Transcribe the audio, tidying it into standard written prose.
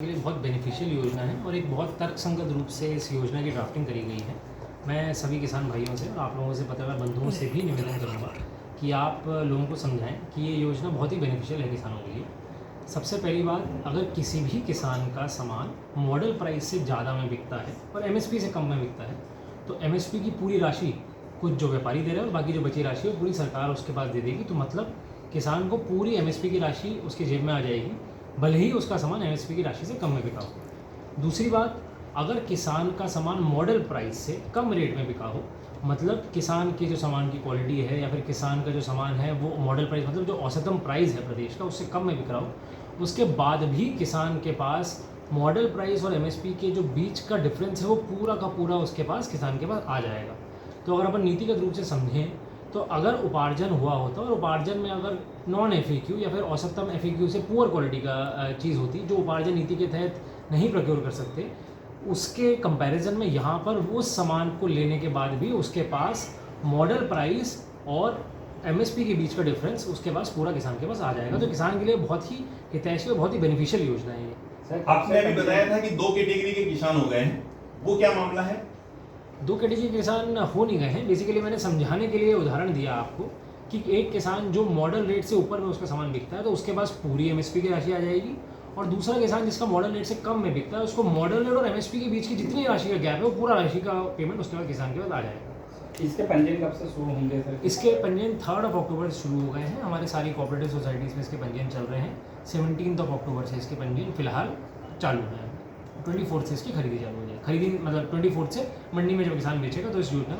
के लिए बहुत बेनिफिशियल योजना है और एक बहुत तर्कसंगत रूप से इस योजना की ड्राफ्टिंग करी गई है। मैं सभी किसान भाइयों से और आप लोगों से पत्रकार बंधुओं से भी निवेदन करूंगा कि आप लोगों को समझाएं कि ये योजना बहुत ही बेनिफिशियल है किसानों के लिए। सबसे पहली बात, अगर किसी भी किसान का सामान मॉडल प्राइस से ज़्यादा में बिकता है और एमएसपी से कम में बिकता है तो एमएसपी की पूरी राशि कुछ जो व्यापारी दे रहे हैं और बाकी जो बची राशि है पूरी सरकार उसके पास दे देगी। तो मतलब किसान को पूरी एमएसपी की राशि उसकी जेब में आ जाएगी, भले ही उसका सामान एमएसपी की राशि से कम में बिका हो। दूसरी बात, अगर किसान का सामान मॉडल प्राइस से कम रेट में बिका हो, मतलब किसान की जो सामान की क्वालिटी है या फिर किसान का जो सामान है वो मॉडल प्राइस मतलब जो औसतम प्राइस है प्रदेश का उससे कम में बिक रहा हो, उसके बाद भी किसान के पास मॉडल प्राइस और एमएसपी के जो बीच का डिफरेंस है वो पूरा का पूरा उसके पास किसान के पास आ जाएगा। तो अगर अपन नीतिगत रूप से समझें तो अगर उपार्जन हुआ होता और उपार्जन में अगर नॉन एफएक्यू या फिर औसतम एफएक्यू से पुअर क्वालिटी का चीज़ होती जो उपार्जन नीति के तहत नहीं प्रोक्योर कर सकते, उसके कंपैरिजन में यहाँ पर उस सामान को लेने के बाद भी उसके पास मॉडल प्राइस और एमएसपी के बीच का डिफरेंस उसके पास पूरा किसान के पास आ जाएगा। तो किसान के लिए बहुत ही हितैषी और बहुत ही बेनिफिशियल योजना है ये। आपने अभी बताया था कि 2 कैटेगरी के किसान हो गए हैं, वो क्या मामला है? 2 कैटेगरी के किसान हो नहीं गए हैं। बेसिकली मैंने समझाने के लिए उदाहरण दिया आपको कि एक किसान जो मॉडल रेट से ऊपर में उसका सामान बिकता है तो उसके पास पूरी एमएसपी की राशि आ जाएगी, और दूसरा किसान जिसका मॉडल रेट से कम में बिकता है उसको मॉडल रेट और एमएसपी के बीच की जितनी राशि का गैप है वो पूरा राशि का पेमेंट उसके बाद किसान के पास आ जाएगा। इसके पंजीयन कब से शुरू होंगे सर? इसके पंजीयन 3 अक्टूबर से शुरू हो गए हैं। हमारे सारी कोऑपरेटिव सोसाइटीज़ में इसके पंजीयन चल रहे हैं। 17 अक्टूबर से इसके पंजीयन फिलहाल चालू है। 24 से इसकी खरीदी चालू हो जाएगी। खरीदी मतलब 24 से मंडी में जब किसान बेचेगा तो इस योजना